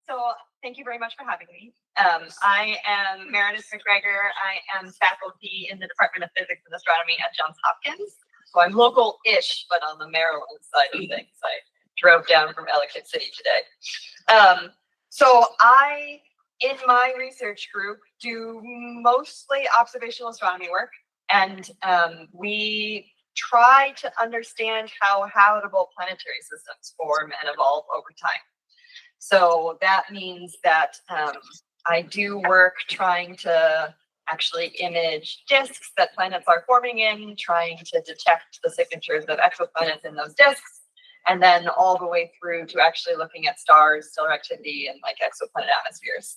So thank you very much for having me. I am Meredith MacGregor. I am faculty in the Department of Physics and Astronomy at Johns Hopkins. So I'm local-ish, but on the Maryland side of things. I drove down from Ellicott City today. So I, in my research group, do mostly observational astronomy work, and we try to understand how habitable planetary systems form and evolve over time. So that means that I do work trying to actually image disks that planets are forming in, trying to detect the signatures of exoplanets in those disks, and then all the way through to actually looking at stars, stellar activity, and like exoplanet atmospheres.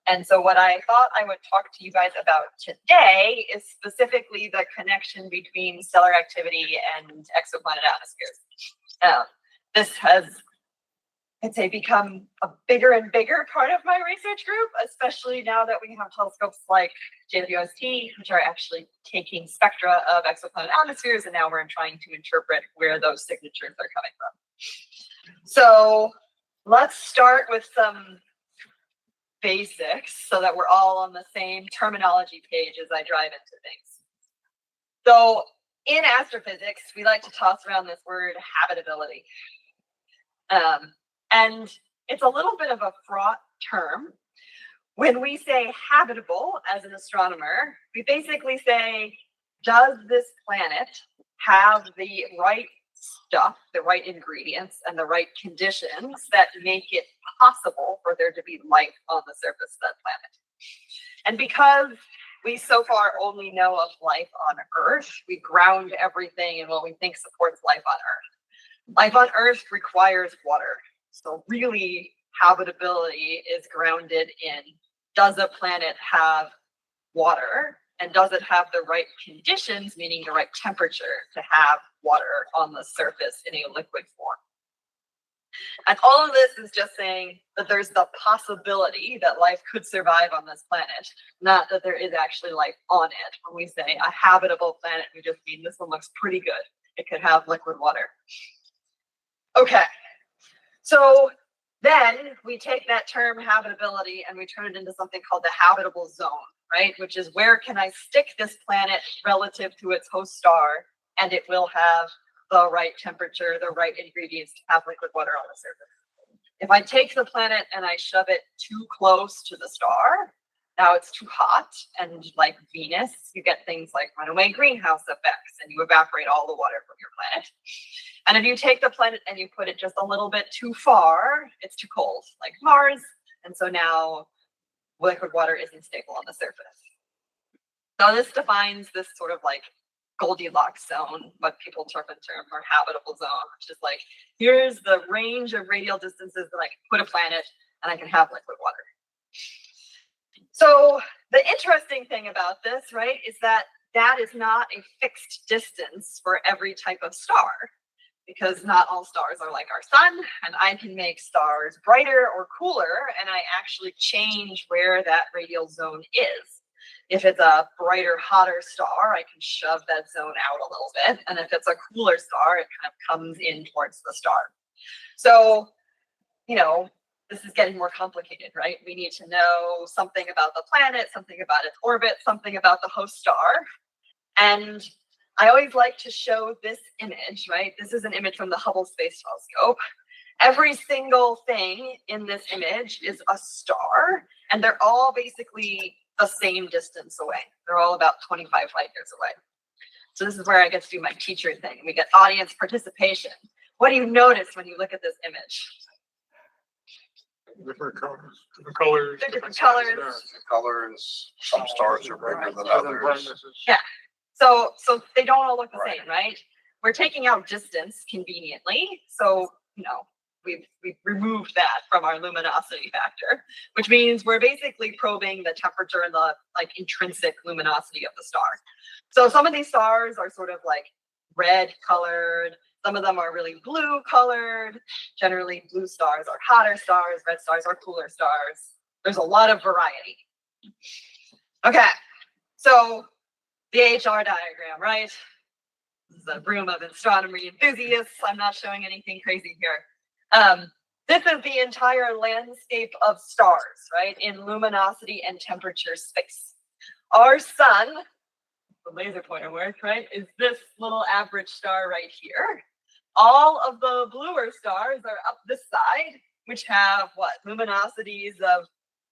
And so what I thought I would talk to you guys about today is specifically the connection between stellar activity and exoplanet atmospheres. This has, I'd say, become a bigger and bigger part of my research group, especially now that we have telescopes like JWST, which are actually taking spectra of exoplanet atmospheres, and now we're trying to interpret where those signatures are coming from. So let's start with some basics so that we're all on the same terminology page as I drive into things. So in astrophysics, we like to toss around this word habitability. And it's a little bit of a fraught term. When we say habitable as an astronomer, we basically say, does this planet have the right stuff, the right ingredients, and the right conditions that make it possible for there to be life on the surface of that planet? And because we so far only know of life on Earth, we ground everything in what we think supports life on Earth. Life on Earth requires water. So really, habitability is grounded in, does a planet have water? And does it have the right conditions, meaning the right temperature, to have water on the surface in a liquid form? And all of this is just saying that there's the possibility that life could survive on this planet, not that there is actually life on it. When we say a habitable planet, we just mean this one looks pretty good. It could have liquid water. Okay, so then we take that term habitability and we turn it into something called the habitable zone, right? Which is, where can I stick this planet relative to its host star, and it will have the right temperature, the right ingredients to have liquid water on the surface. If I take the planet and I shove it too close to the star, now it's too hot, and like Venus, you get things like runaway greenhouse effects, and you evaporate all the water from your planet. And if you take the planet and you put it just a little bit too far, it's too cold, like Mars, and so now liquid water isn't stable on the surface. So this defines this sort of like Goldilocks zone, what people term or habitable zone, which is like, here's the range of radial distances that I can put a planet and I can have liquid water. So the interesting thing about this, right, is that that is not a fixed distance for every type of star, because not all stars are like our sun, and I can make stars brighter or cooler, and I actually change where that radial zone is. If it's a brighter, hotter star, I can shove that zone out a little bit. And if it's a cooler star, it kind of comes in towards the star. So, you know, this is getting more complicated, right? We need to know something about the planet, something about its orbit, something about the host star. And I always like to show this image, right? This is an image from the Hubble Space Telescope. Every single thing in this image is a star, and they're all basically the same distance away. They're all about 25 light years away. So this is where I get to do my teacher thing. We get audience participation. What do you notice when you look at this image? Different colors. Different colors. Different colors. Colors. Some stars are brighter than others. Yeah. So they don't all look the same, right? We're taking out distance conveniently. So, you know, we've removed that from our luminosity factor, which means we're basically probing the temperature and the like intrinsic luminosity of the star. So some of these stars are sort of like red colored. Some of them are really blue colored. Generally, blue stars are hotter stars. Red stars are cooler stars. There's a lot of variety. Okay, so the HR diagram, right? This is a room of astronomy enthusiasts. I'm not showing anything crazy here. This is the entire landscape of stars, right, in luminosity and temperature space. Our sun, the laser pointer work, right, is this little average star right here. All of the bluer stars are up this side, which have what, luminosities of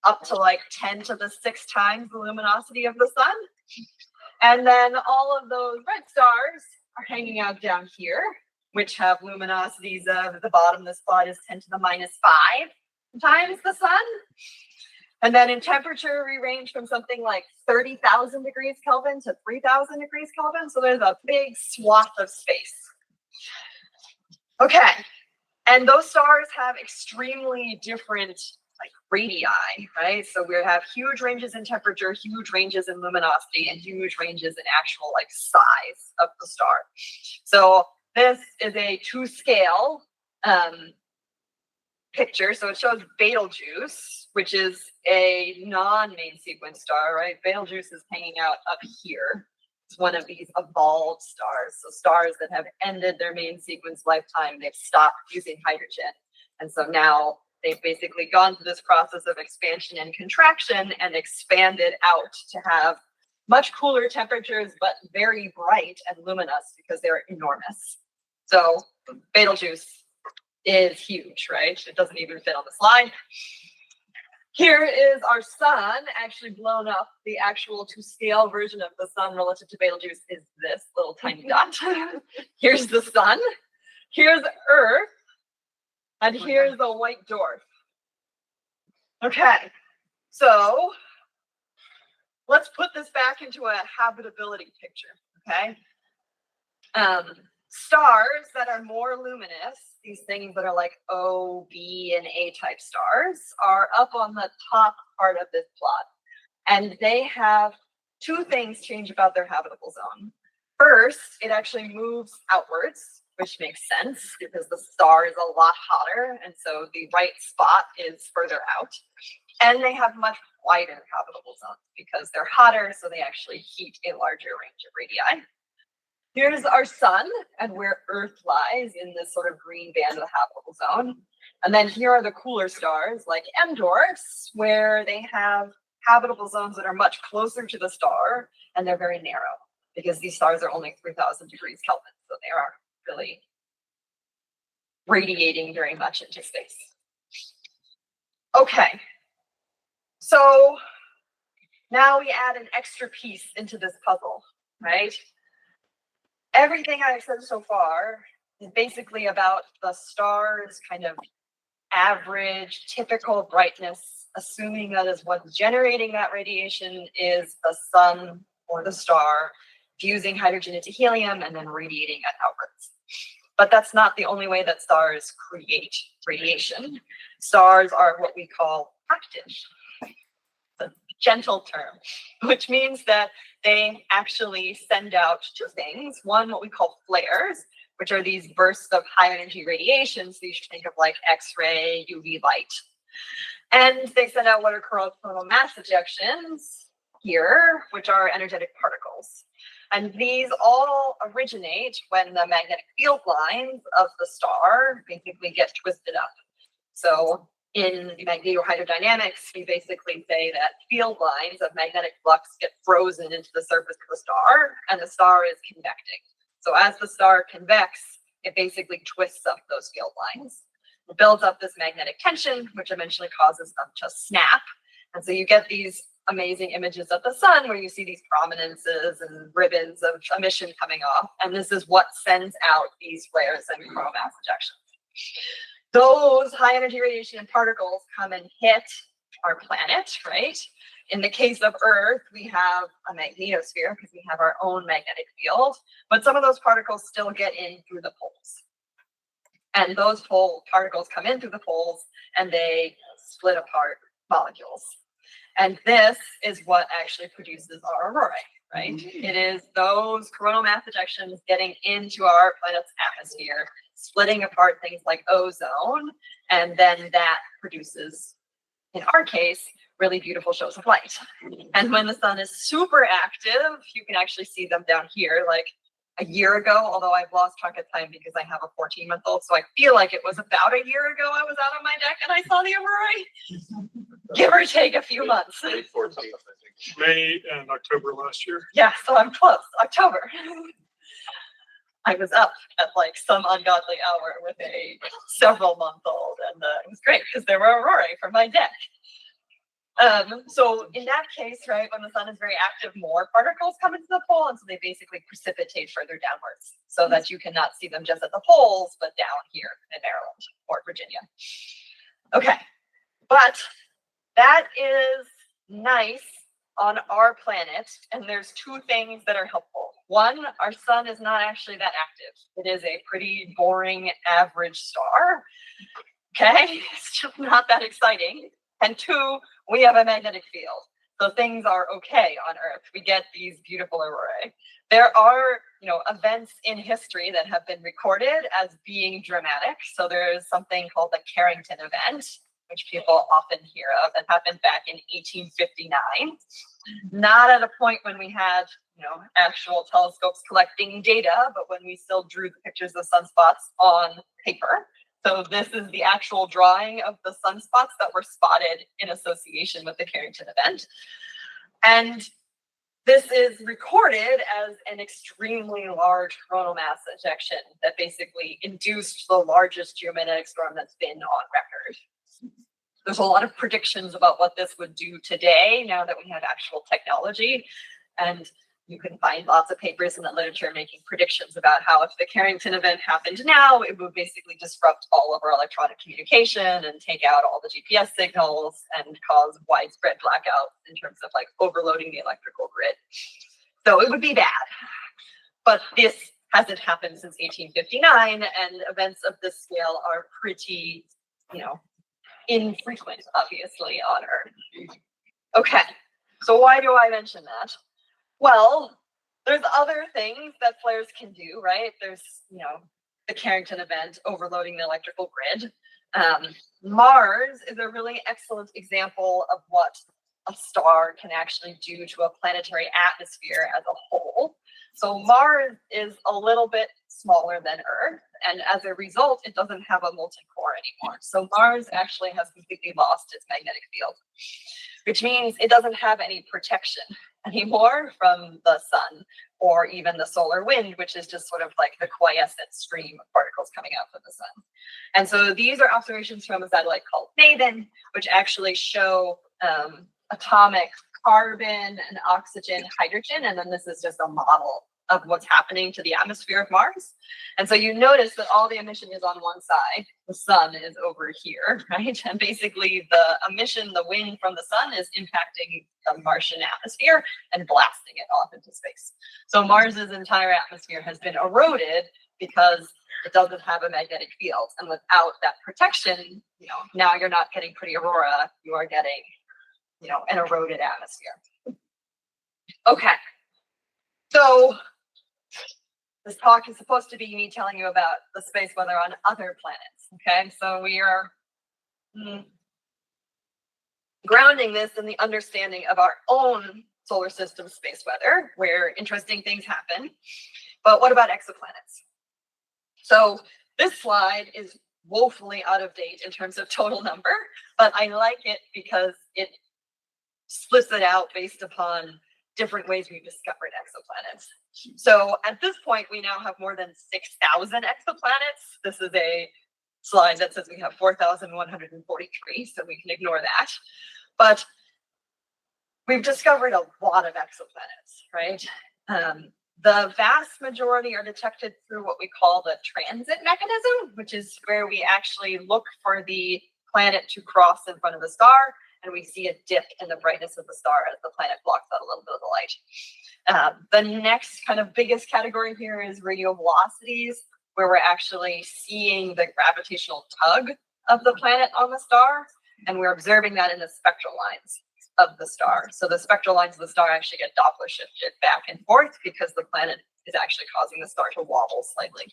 up to like 10 to the 6 times the luminosity of the sun. And then all of those red stars are hanging out down here, which have luminosities of, at the bottom, this plot is 10 to the minus 5 times the sun. And then in temperature, we range from something like 30,000 degrees Kelvin to 3,000 degrees Kelvin. So there's a big swath of space. Okay, and those stars have extremely different like radii, right? So we have huge ranges in temperature, huge ranges in luminosity, and huge ranges in actual like size of the star. So this is a 2-scale picture. So it shows Betelgeuse, which is a non-main sequence star, right? Betelgeuse is hanging out up here. It's one of these evolved stars. So stars that have ended their main sequence lifetime, they've stopped using hydrogen. And so now they've basically gone through this process of expansion and contraction and expanded out to have much cooler temperatures, but very bright and luminous because they're enormous. So Betelgeuse is huge, right? It doesn't even fit on the slide. Here is our sun actually blown up. The actual 2-scale version of the sun relative to Betelgeuse is this little tiny dot. Here's the sun. Here's Earth. And here's the white dwarf. Okay, so let's put this back into a habitability picture, okay? Stars that are more luminous, these things that are like O, B, and A type stars, are up on the top part of this plot. And they have 2 things change about their habitable zone. First, it actually moves outwards, which makes sense because the star is a lot hotter, and so the right spot is further out. And they have much wider habitable zones because they're hotter, so they actually heat a larger range of radii. Here's our sun and where Earth lies in this sort of green band of the habitable zone. And then here are the cooler stars like M dwarfs, where they have habitable zones that are much closer to the star, and they're very narrow because these stars are only 3,000 degrees Kelvin, so they aren't really radiating very much into space. Okay, so now we add an extra piece into this puzzle, right? Everything I've said so far is basically about the star's kind of average, typical brightness, assuming that is what's generating that radiation is the sun or the star fusing hydrogen into helium and then radiating it outwards. But that's not the only way that stars create radiation. Stars are what we call active. It's a gentle term, which means that they actually send out 2 things. One, what we call flares, which are these bursts of high energy radiation. So you should think of like X-ray, UV light. And they send out what are called coronal mass ejections here, which are energetic particles. And these all originate when the magnetic field lines of the star basically get twisted up. So in magnetohydrodynamics, we basically say that field lines of magnetic flux get frozen into the surface of the star, and the star is convecting. So as the star convects, it basically twists up those field lines. It builds up this magnetic tension, which eventually causes them to snap. And so you get these amazing images of the sun where you see these prominences and ribbons of emission coming off. And this is what sends out these flares and coronal mass ejections. Those high energy radiation particles come and hit our planet, right? In the case of Earth, we have a magnetosphere because we have our own magnetic field, but some of those particles still get in through the poles. And those particles come in through the poles and they split apart molecules. And this is what actually produces our aurorae, right? It is those coronal mass ejections getting into our planet's atmosphere, splitting apart things like ozone, and then that produces, in our case, really beautiful shows of light. And when the sun is super active, you can actually see them down here, like a year ago, although I've lost track of time because I have a 14-month-old. So I feel like it was about a year ago I was out on my deck and I saw the aurora, give or take a few months. May 14th, I think. May and October last year. Yeah, so I'm close. October. I was up at like some ungodly hour with a several-month-old, and it was great because there were aurorae from my deck. So in that case, right, when the sun is very active, more particles come into the pole, and so they basically precipitate further downwards so that you cannot see them just at the poles, but down here in Maryland or Virginia. Okay, but that is nice on our planet, and there's two things that are helpful. One, our sun is not actually that active. It is a pretty boring average star. Okay, it's just not that exciting. And two, we have a magnetic field. So things are okay on Earth. We get these beautiful aurorae. There are, events in history that have been recorded as being dramatic. So there is something called the Carrington event, which people often hear of, that happened back in 1859. Not at a point when we had, actual telescopes collecting data, but when we still drew the pictures of sunspots on paper. So this is the actual drawing of the sunspots that were spotted in association with the Carrington event. And this is recorded as an extremely large coronal mass ejection that basically induced the largest geomagnetic storm that's been on record. There's a lot of predictions about what this would do today, now that we have actual technology. And you can find lots of papers in the literature making predictions about how if the Carrington event happened now, it would basically disrupt all of our electronic communication and take out all the GPS signals and cause widespread blackouts in terms of like overloading the electrical grid. So it would be bad. But this hasn't happened since 1859, and events of this scale are pretty, infrequent, obviously, on Earth. Okay, so why do I mention that? Well, there's other things that flares can do, right? There's, the Carrington event overloading the electrical grid. Mars is a really excellent example of what a star can actually do to a planetary atmosphere as a whole. So Mars is a little bit smaller than Earth, and as a result, it doesn't have a molten core anymore. So Mars actually has completely lost its magnetic field, which means it doesn't have any protection anymore from the sun or even the solar wind, which is just sort of like the quiescent stream of particles coming out from the sun. And so these are observations from a satellite called MAVEN, which actually show atomic carbon and oxygen, hydrogen, and then this is just a model of what's happening to the atmosphere of Mars. And so you notice that all the emission is on one side, the sun is over here, right? And basically the emission, the wind from the sun is impacting the Martian atmosphere and blasting it off into space. So Mars's entire atmosphere has been eroded because it doesn't have a magnetic field. And without that protection, now you're not getting pretty aurora, you are getting, an eroded atmosphere. Okay. So this talk is supposed to be me telling you about the space weather on other planets, okay? So we are grounding this in the understanding of our own solar system space weather, where interesting things happen. But what about exoplanets? So this slide is woefully out of date in terms of total number, but I like it because it splits it out based upon different ways we've discovered exoplanets. So at this point, we now have more than 6,000 exoplanets. This is a slide that says we have 4,143, so we can ignore that. But we've discovered a lot of exoplanets, right? The vast majority are detected through what we call the transit mechanism, which is where we actually look for the planet to cross in front of the star, and we see a dip in the brightness of the star as the planet blocks out a little bit of the light. The next kind of biggest category here is radial velocities, where we're actually seeing the gravitational tug of the planet on the star, and we're observing that in the spectral lines of the star. So the spectral lines of the star actually get Doppler shifted back and forth because the planet is actually causing the star to wobble slightly.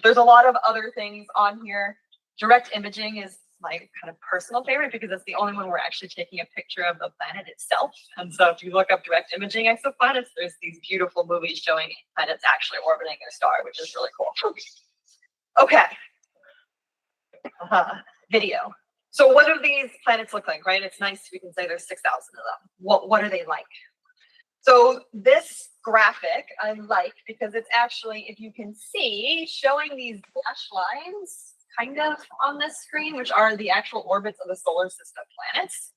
There's a lot of other things on here. Direct imaging is my kind of personal favorite because it's the only one we're actually taking a picture of the planet itself. And so if you look up direct imaging exoplanets, there's these beautiful movies showing planets actually orbiting their star, which is really cool. Okay. Video. So what do these planets look like, right? It's nice we can say there's 6,000 of them. What are they like? So this graphic I like because it's actually, if you can see, showing these dashed lines kind of on this screen, which are the actual orbits of the solar system planets.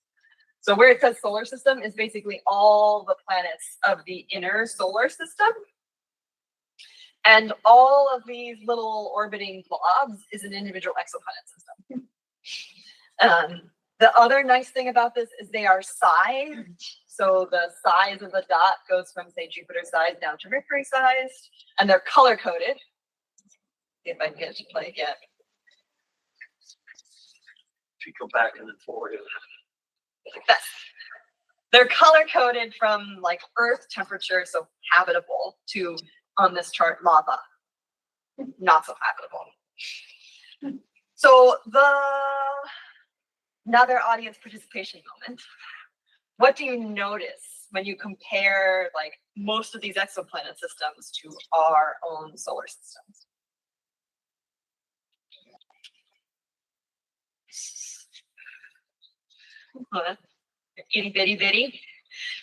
So where it says solar system is basically all the planets of the inner solar system. And all of these little orbiting blobs is an individual exoplanet system. The other nice thing about this is they are sized. So the size of the dot goes from, say, Jupiter size down to Mercury size, and they're color coded. See if I can get it to play again. If you go back and then forward, Like this. They're color coded from like Earth temperature, so habitable, to on this chart lava, not so habitable. So another audience participation moment. What do you notice when you compare like most of these exoplanet systems to our own solar systems? Itty bitty bitty.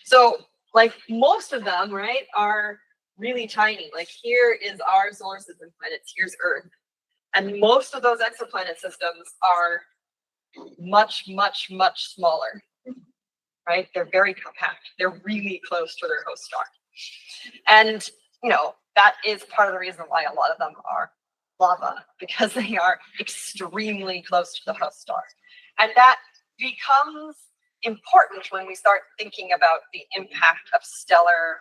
So like most of them, right, are really tiny. Like here is our solar system planets, here's Earth. And most of those exoplanet systems are much, much, much smaller, right? They're very compact. They're really close to their host star. And, you know, that is part of the reason why a lot of them are lava, because they are extremely close to the host star. And that becomes important when we start thinking about the impact of stellar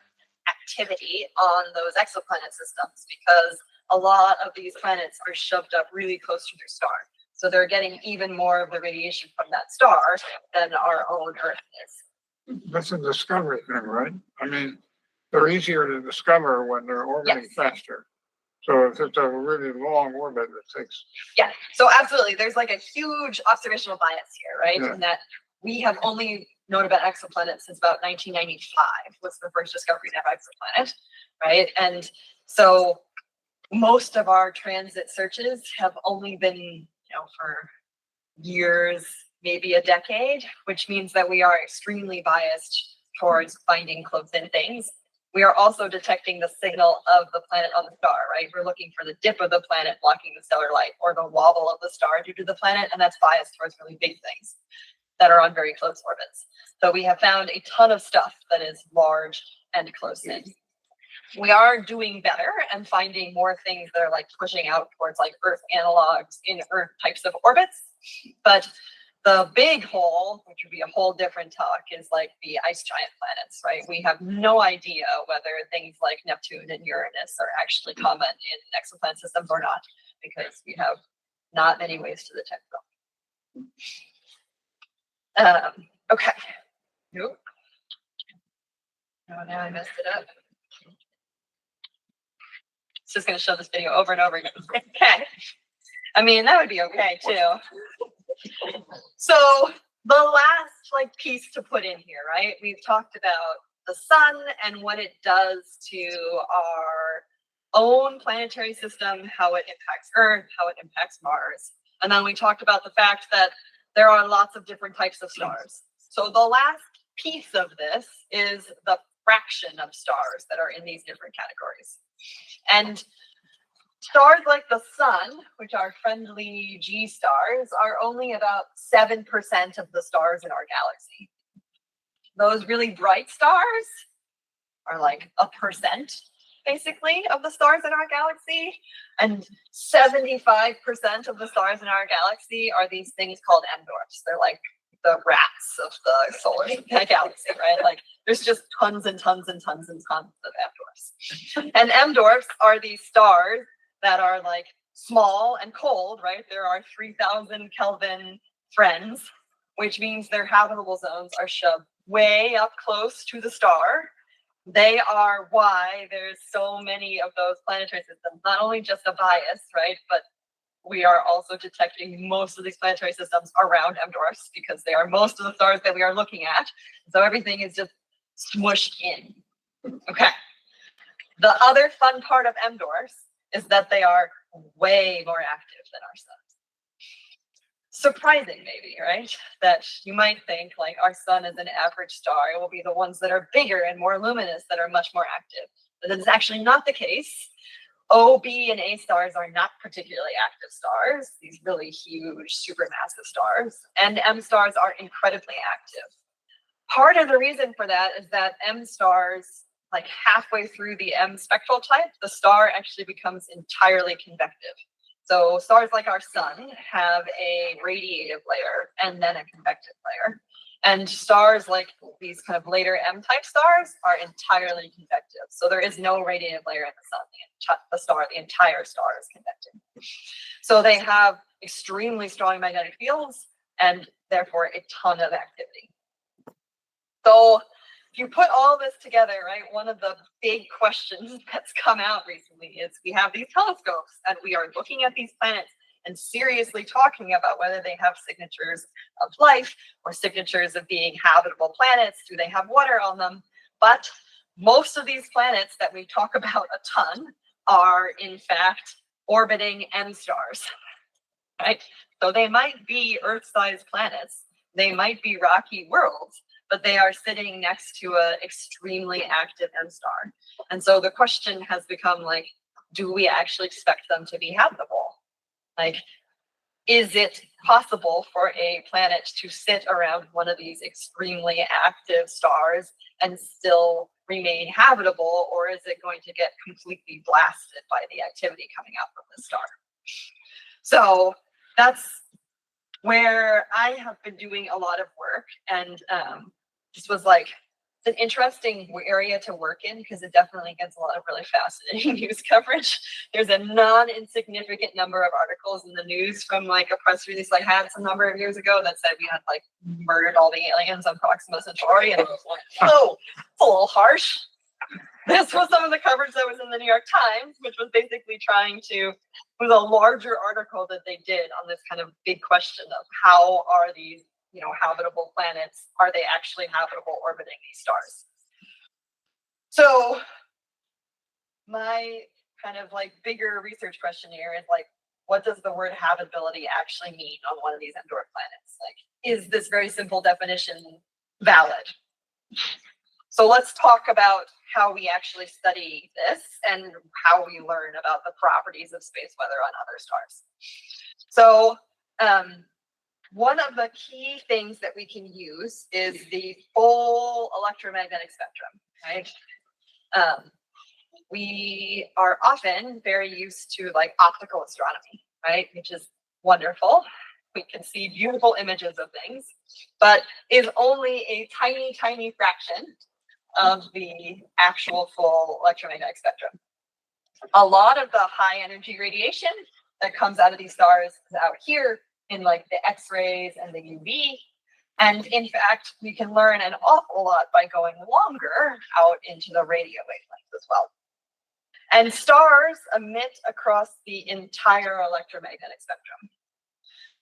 activity on those exoplanet systems, because a lot of these planets are shoved up really close to their star. So they're getting even more of the radiation from that star than our own Earth is. That's a discovery thing, right? I mean, they're easier to discover when they're orbiting faster. So if it's a really long orbit, it takes. Yeah, so absolutely. There's like a huge observational bias here, right? Yeah. In that we have only known about exoplanets since about 1995 was the first discovery of exoplanet, right? And so most of our transit searches have only been, you know, for years, maybe a decade, which means that we are extremely biased towards finding close-in things. We are also detecting the signal of the planet on the star, right? We're looking for the dip of the planet blocking the stellar light, or the wobble of the star due to the planet, and that's biased towards really big things that are on very close orbits. So we have found a ton of stuff that is large and close in. We are doing better and finding more things that are like pushing out towards like Earth analogs in Earth types of orbits. But the big hole, which would be a whole different talk, is like the ice giant planets, right? We have no idea whether things like Neptune and Uranus are actually common in exoplanet systems or not, because we have not many ways to detect them. Okay. Nope. Oh, now I messed it up. It's just going to show this video over and over again. Okay. I mean, that would be okay too. So the last like piece to put in here, right? We've talked about the sun and what it does to our own planetary system, how it impacts Earth, how it impacts Mars. And then we talked about the fact that there are lots of different types of stars. So the last piece of this is the fraction of stars that are in these different categories. And stars like the sun, which are friendly G stars, are only about 7% of the stars in our galaxy. Those really bright stars are like 1%, basically, of the stars in our galaxy. And 75% of the stars in our galaxy are these things called M dwarfs. They're like the rats of the solar galaxy, right? Like there's just tons and tons and tons and tons of M dwarfs. And M dwarfs are these stars that are like small and cold, right? There are 3,000 Kelvin friends, which means their habitable zones are shoved way up close to the star. They are why there's so many of those planetary systems, not only just a bias, right? But we are also detecting most of these planetary systems around M dwarfs because they are most of the stars that we are looking at. So everything is just smushed in. Okay. The other fun part of M dwarfs is that they are way more active than our sun. Surprising, maybe, right? That you might think like our sun is an average star. It will be the ones that are bigger and more luminous that are much more active. But that is actually not the case. O, B, and A stars are not particularly active stars, these really huge, supermassive stars. And M stars are incredibly active. Part of the reason for that is that M stars, like halfway through the M spectral type, the star actually becomes entirely convective. So stars like our sun have a radiative layer and then a convective layer. And stars like these kind of later M-type stars are entirely convective. So there is no radiative layer in the sun. The entire star is convective. So they have extremely strong magnetic fields and therefore a ton of activity. So if you put all this together, right, one of the big questions that's come out recently is we have these telescopes and we are looking at these planets and seriously talking about whether they have signatures of life or signatures of being habitable planets. Do they have water on them? But most of these planets that we talk about a ton are in fact orbiting M stars, right? So they might be Earth-sized planets. They might be rocky worlds, but they are sitting next to an extremely active M star. And so the question has become like, do we actually expect them to be habitable? Like, is it possible for a planet to sit around one of these extremely active stars and still remain habitable, or is it going to get completely blasted by the activity coming out from the star? So that's where I have been doing a lot of work, and this was like an interesting area to work in because it definitely gets a lot of really fascinating news coverage. There's a non-insignificant number of articles in the news from like a press release I had some number of years ago that said we had like murdered all the aliens on Proxima Centauri, and I was like, oh, it's a little harsh. This was some of the coverage that was in the New York Times, which was basically it was a larger article that they did on this kind of big question of how are these, habitable planets, are they actually habitable orbiting these stars? So my kind of like bigger research question here is like, what does the word habitability actually mean on one of these M dwarf planets? Like, is this very simple definition valid? So let's talk about how we actually study this and how we learn about the properties of space weather on other stars. So one of the key things that we can use is the full electromagnetic spectrum, right? We are often very used to like optical astronomy, right? Which is wonderful. We can see beautiful images of things, but is only a tiny, tiny fraction of the actual full electromagnetic spectrum. A lot of the high energy radiation that comes out of these stars is out here in like the X-rays and the UV. And in fact, we can learn an awful lot by going longer out into the radio wavelengths as well. And stars emit across the entire electromagnetic spectrum.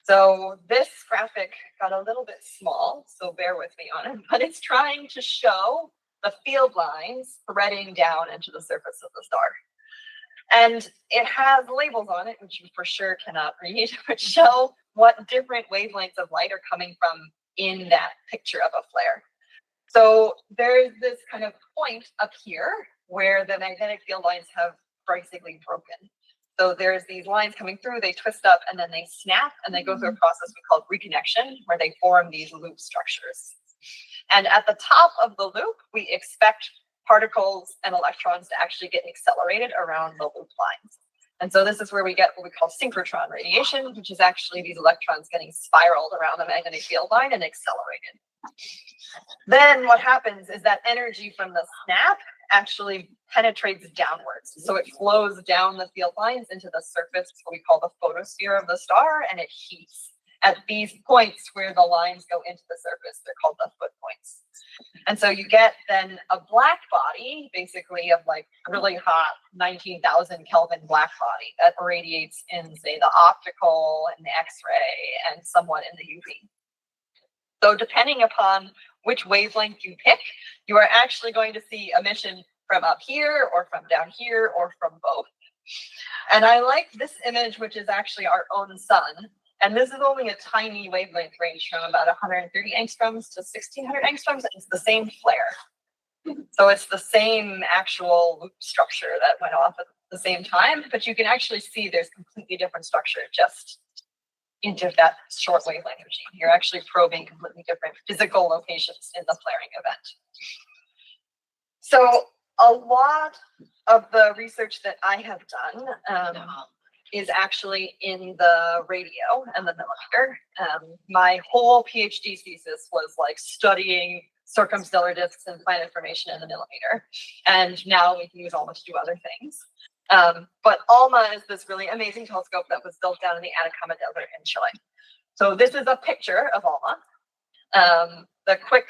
So this graphic got a little bit small, so bear with me on it, but it's trying to show the field lines threading down into the surface of the star. And it has labels on it, which you for sure cannot read, which show what different wavelengths of light are coming from in that picture of a flare. So there's this kind of point up here where the magnetic field lines have basically broken. So there's these lines coming through, they twist up and then they snap and they go through a process we call reconnection, where they form these loop structures. And at the top of the loop, we expect particles and electrons to actually get accelerated around the loop lines. And so this is where we get what we call synchrotron radiation, which is actually these electrons getting spiraled around the magnetic field line and accelerated. Then what happens is that energy from the snap actually penetrates downwards. So it flows down the field lines into the surface, what we call the photosphere of the star, and it heats. at these points where the lines go into the surface. They're called the foot points. And so you get then a black body, basically of like really hot 19,000 Kelvin black body that irradiates in, say, the optical and the X-ray and somewhat in the UV. So depending upon which wavelength you pick, you are actually going to see emission from up here or from down here or from both. And I like this image, which is actually our own sun. And this is only a tiny wavelength range from about 130 angstroms to 1600 angstroms. And it's the same flare. So it's the same actual loop structure that went off at the same time. But you can actually see there's completely different structure just into that short wavelength regime. You're actually probing completely different physical locations in the flaring event. So a lot of the research that I have done is actually in the radio and the millimeter. My whole PhD thesis was like studying circumstellar disks and planet formation in the millimeter. And now we can use ALMA to do other things. But ALMA is this really amazing telescope that was built down in the Atacama Desert in Chile. So this is a picture of ALMA. The quick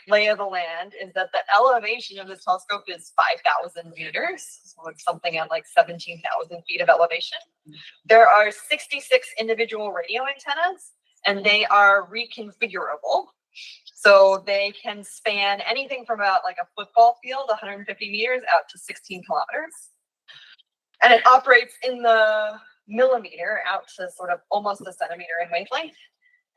lay of the land is that the elevation of this telescope is 5,000 meters. So it's something at like 17,000 feet of elevation. There are 66 individual radio antennas, and they are reconfigurable. So they can span anything from about like a football field, 150 meters, out to 16 kilometers. And it operates in the millimeter out to sort of almost a centimeter in wavelength.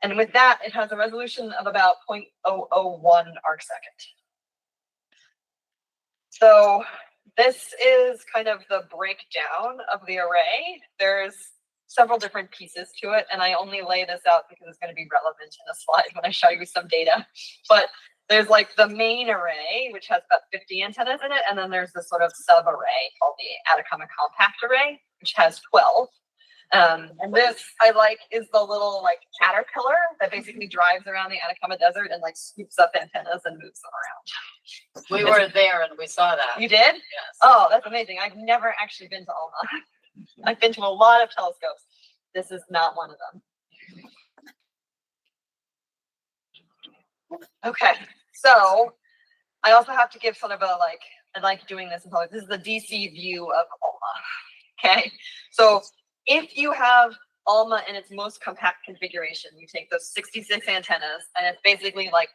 And with that, it has a resolution of about 0.001 arcsecond. So this is kind of the breakdown of the array. There's several different pieces to it, and I only lay this out because it's going to be relevant in a slide when I show you some data. But there's like the main array, which has about 50 antennas in it, and then there's this sort of sub-array called the Atacama Compact Array, which has 12. And this I like is the little like caterpillar that basically drives around the Atacama Desert and like scoops up antennas and moves them around. We were there and we saw that. You did? Yes. Oh, that's amazing. I've never actually been to ALMA. I've been to a lot of telescopes. This is not one of them. Okay, so I also have to give sort of a like, I like doing this in public. This is the DC view of ALMA. Okay, so if you have ALMA in its most compact configuration, you take those 66 antennas and it's basically like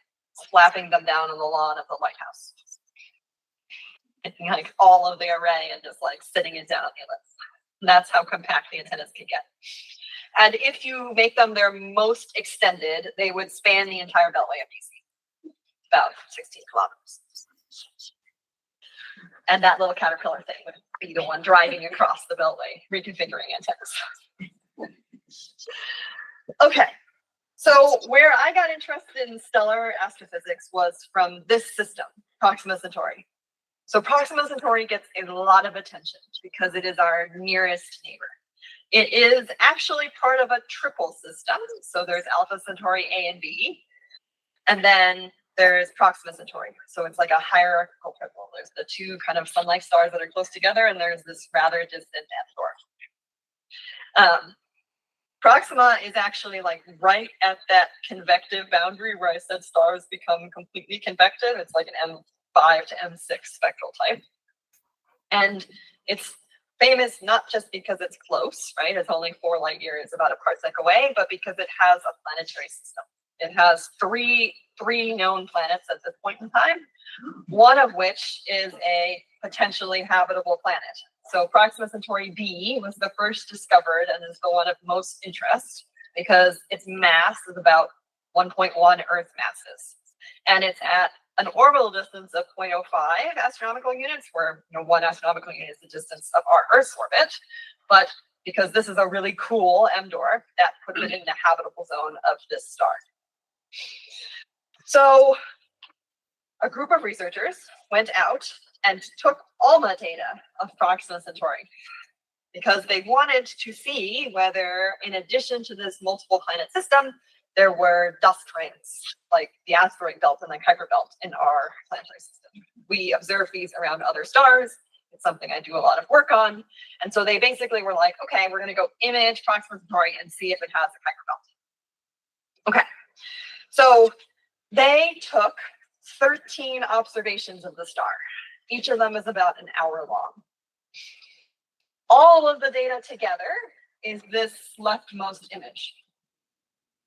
slapping them down on the lawn of the White House. Taking like all of the array and just like sitting it down on the ellipse. And that's how compact the antennas can get. And if you make them their most extended, they would span the entire beltway of DC, about 16 kilometers. And that little caterpillar thing would be the one driving across the beltway, reconfiguring antennas. Okay, so where I got interested in stellar astrophysics was from this system, Proxima Centauri. So Proxima Centauri gets a lot of attention because it is our nearest neighbor. It is actually part of a triple system. So there's Alpha Centauri A and B, and then there's Proxima Centauri. So it's like a hierarchical triple. There's the two kind of sun-like stars that are close together, and there's this rather distant dwarf. Proxima is actually like right at that convective boundary where I said stars become completely convective. It's like an M5 to M6 spectral type. And it's famous not just because it's close, right? It's only 4 light years, about a parsec away, but because it has a planetary system. It has three known planets at this point in time, one of which is a potentially habitable planet. So Proxima Centauri B was the first discovered and is the one of most interest because its mass is about 1.1 Earth masses. And it's at an orbital distance of 0.05 astronomical units, where 1 astronomical unit is the distance of our Earth's orbit. But because this is a really cool M dwarf, that puts it in the habitable zone of this star. So a group of researchers went out and took ALMA data of Proxima Centauri because they wanted to see whether, in addition to this multiple planet system, there were dust rings, like the asteroid belt and the Kuiper belt in our planetary system. We observe these around other stars. It's something I do a lot of work on. And so they basically were like, okay, we're going to go image Proxima Centauri and see if it has a Kuiper belt. So they took 13 observations of the star. Each of them is about an hour long. All of the data together is this leftmost image.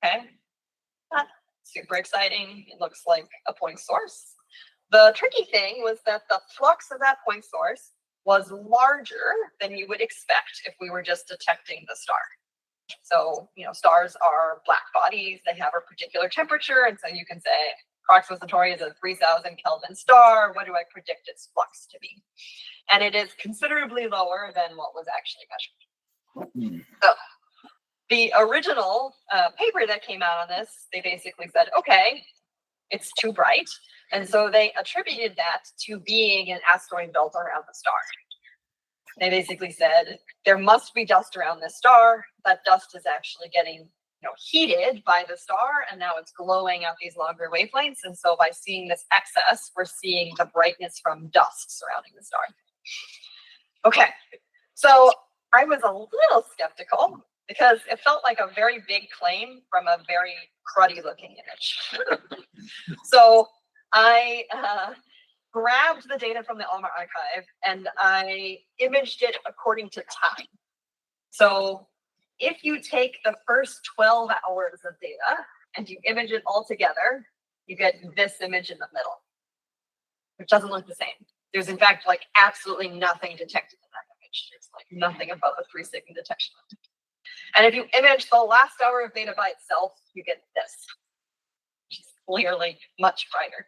Okay, that's super exciting. It looks like a point source. The tricky thing was that the flux of that point source was larger than you would expect if we were just detecting the star. So, stars are black bodies. They have a particular temperature. And so you can say Proxima Centauri is a 3000 Kelvin star. What do I predict its flux to be? And it is considerably lower than what was actually measured. So the original paper that came out on this, they basically said, okay, it's too bright. And so they attributed that to being an asteroid belt around the star. They basically said, there must be dust around this star. That dust is actually getting heated by the star, and now it's glowing out these longer wavelengths. And so by seeing this excess, we're seeing the brightness from dust surrounding the star. Okay, so I was a little skeptical because it felt like a very big claim from a very cruddy looking image. So I grabbed the data from the ALMA archive and I imaged it according to time. So if you take the first 12 hours of data and you image it all together, you get this image in the middle, which doesn't look the same. There's in fact like absolutely nothing detected in that image. It's like nothing above a 3 second detection. And if you image the last hour of data by itself, you get this, which is clearly much brighter.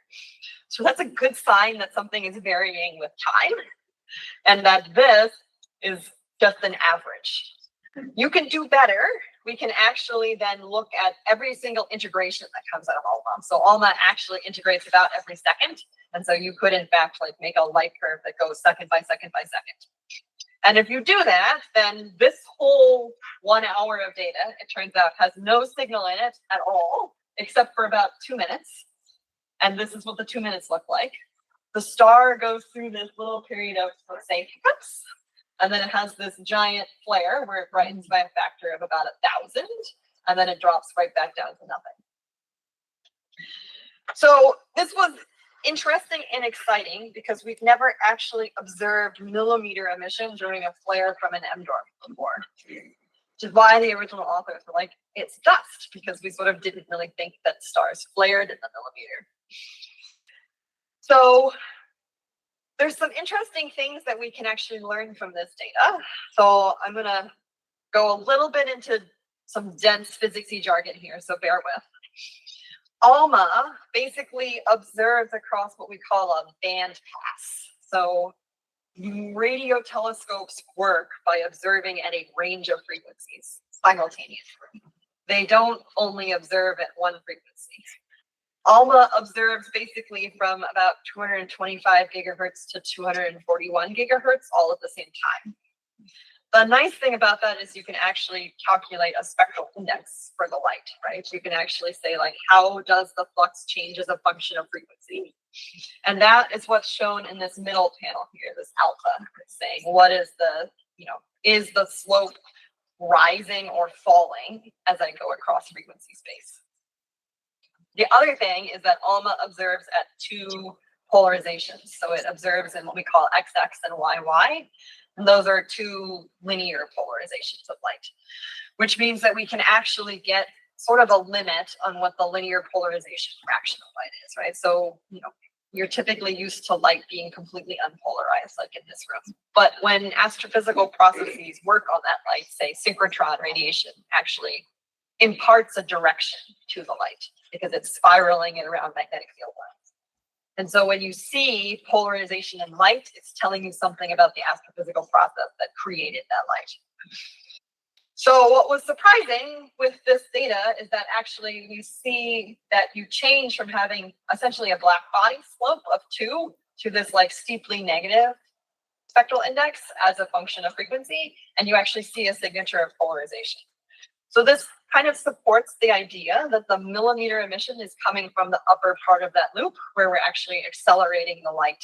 So that's a good sign that something is varying with time and that this is just an average. You can do better. We can actually then look at every single integration that comes out of ALMA. So ALMA actually integrates about every second. And so you could, in fact, like make a light curve that goes second by second by second. And if you do that, then this whole 1 hour of data, it turns out, has no signal in it at all, except for about 2 minutes. And this is what the 2 minutes look like. The star goes through this little period of, let's say, hiccups. And then it has this giant flare where it brightens by a factor of about 1,000. And then it drops right back down to nothing. So this was interesting and exciting because we've never actually observed millimeter emission during a flare from an M-dwarf before. Which is why the original authors were like, it's dust, because we sort of didn't really think that stars flared in the millimeter. So there's some interesting things that we can actually learn from this data. So I'm going to go a little bit into some dense physicsy jargon here, so bear with. ALMA basically observes across what we call a band pass. So radio telescopes work by observing at a range of frequencies simultaneously. They don't only observe at one frequency. ALMA observes basically from about 225 gigahertz to 241 gigahertz all at the same time. The nice thing about that is you can actually calculate a spectral index for the light, right? You can actually say, like, how does the flux change as a function of frequency? And that is what's shown in this middle panel here, this alpha. It's saying, what is the, is the slope rising or falling as I go across frequency space? The other thing is that ALMA observes at two polarizations. So it observes in what we call XX and YY. And those are two linear polarizations of light, which means that we can actually get sort of a limit on what the linear polarization fraction of light is, right? So, you're typically used to light being completely unpolarized, like in this room. But when astrophysical processes work on that light, say synchrotron radiation actually imparts a direction to the light because it's spiraling it around magnetic field lines. And so when you see polarization in light, it's telling you something about the astrophysical process that created that light. So what was surprising with this data is that actually you see that you change from having essentially a black body slope of 2 to this like steeply negative spectral index as a function of frequency, and you actually see a signature of polarization. So this kind of supports the idea that the millimeter emission is coming from the upper part of that loop, where we're actually accelerating the light,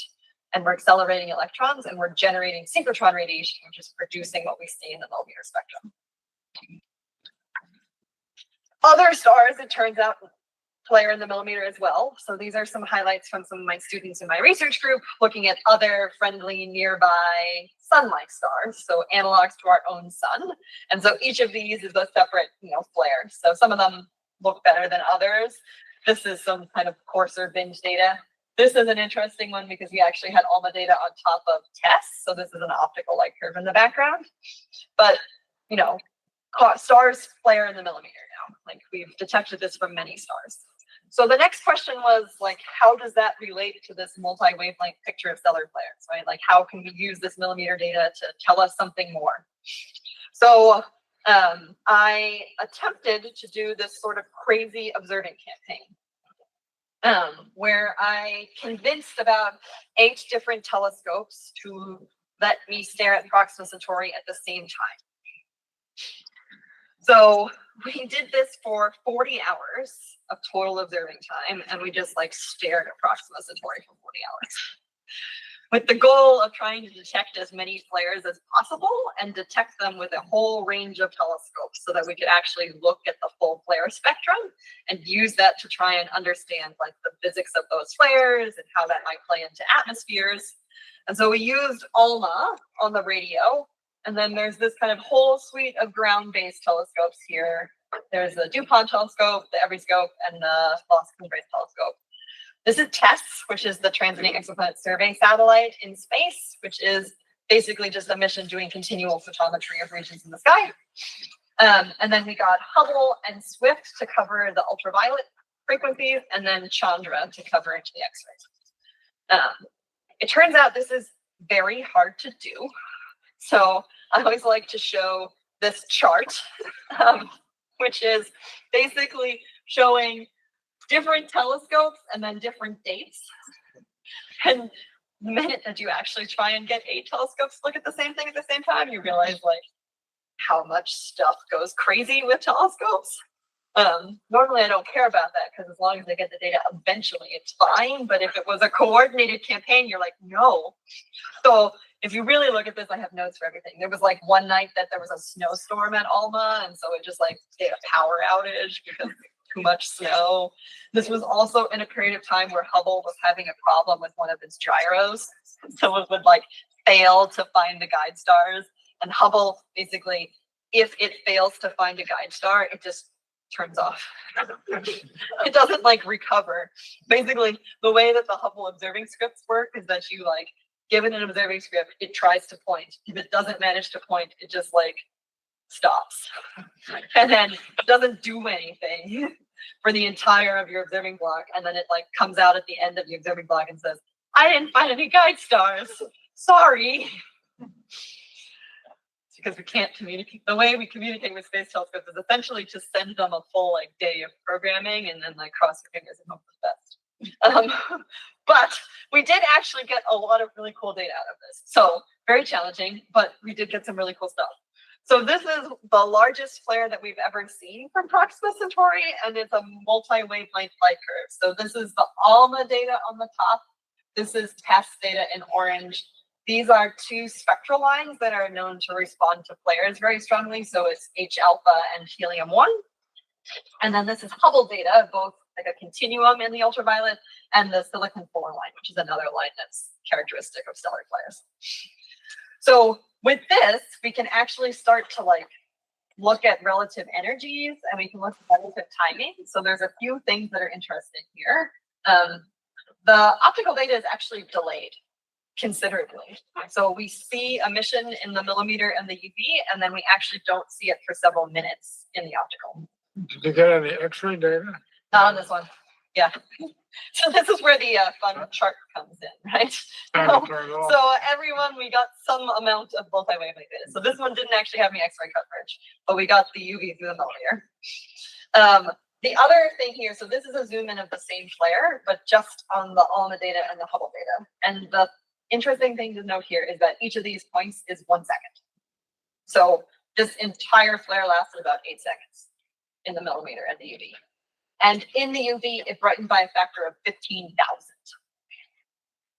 and we're accelerating electrons, and we're generating synchrotron radiation, which is producing what we see in the millimeter spectrum. Other stars, it turns out, flare in the millimeter as well. So these are some highlights from some of my students in my research group looking at other friendly nearby sun-like stars, so analogs to our own sun. And so each of these is a separate, flare. So some of them look better than others. This is some kind of coarser binge data. This is an interesting one because we actually had ALMA data on top of tests. So this is an optical light curve in the background. But, stars flare in the millimeter now. Like we've detected this from many stars. So the next question was like, how does that relate to this multi-wavelength picture of stellar flares, right? Like how can we use this millimeter data to tell us something more? So I attempted to do this sort of crazy observing campaign where I convinced about 8 different telescopes to let me stare at Proxima Centauri at the same time. So we did this for 40 hours of total observing time, and we just stared at Proxima Centauri for 40 hours with the goal of trying to detect as many flares as possible and detect them with a whole range of telescopes so that we could actually look at the full flare spectrum and use that to try and understand the physics of those flares and how that might play into atmospheres. And so we used ALMA on the radio. And then there's this kind of whole suite of ground-based telescopes here. There's the DuPont telescope, the Everyscope, and the Los Cumbres telescope. This is TESS, which is the Transiting Exoplanet Survey satellite in space, which is basically just a mission doing continual photometry of regions in the sky. And then we got Hubble and Swift to cover the ultraviolet frequencies, and then Chandra to cover into the X-rays. It turns out this is very hard to do. So I always like to show this chart, which is basically showing different telescopes and then different dates. And the minute that you actually try and get 8 telescopes to look at the same thing at the same time, you realize how much stuff goes crazy with telescopes. Normally I don't care about that because as long as I get the data eventually, it's fine. But if it was a coordinated campaign, you're like, no. So if you really look at this, I have notes for everything. There was one night that there was a snowstorm at Alma, and so it just did a power outage because too much snow. This was also in a period of time where Hubble was having a problem with one of its gyros. So it would fail to find the guide stars. And Hubble basically, if it fails to find a guide star, it just turns off. It doesn't recover. Basically, the way that the Hubble observing scripts work is that you given an observing script, it tries to point. If it doesn't manage to point, it just stops. And then it doesn't do anything for the entire of your observing block. And then it comes out at the end of the observing block and says, I didn't find any guide stars. Sorry. It's because we can't communicate. The way we communicate with space telescopes is essentially to send them a full day of programming and then cross your fingers and hope for the best. But we did actually get a lot of really cool data out of this. So very challenging, but we did get some really cool stuff. So this is the largest flare that we've ever seen from Proxima Centauri, and it's a multi-wavelength light curve. So this is the ALMA data on the top. This is TESS data in orange. These are 2 spectral lines that are known to respond to flares very strongly. So it's H alpha and helium-1. And then this is Hubble data, both a continuum in the ultraviolet and the silicon-4 line, which is another line that's characteristic of stellar flares. So with this, we can actually start to look at relative energies, and we can look at relative timing. So there's a few things that are interesting here. The optical data is actually delayed considerably. So we see emission in the millimeter and the UV, and then we actually don't see it for several minutes in the optical. Did you get any X-ray data? Not on this one. Yeah. So this is where the fun chart comes in, right? So everyone, we got some amount of multi-wavelength data. So this one didn't actually have any X-ray coverage, but we got the UV through the millimeter. The other thing here, so this is a zoom in of the same flare, but just on the ALMA data and the Hubble data. And the interesting thing to note here is that each of these points is 1 second. So this entire flare lasted about 8 seconds in the millimeter and the UV. And in the UV, it brightened by a factor of 15,000.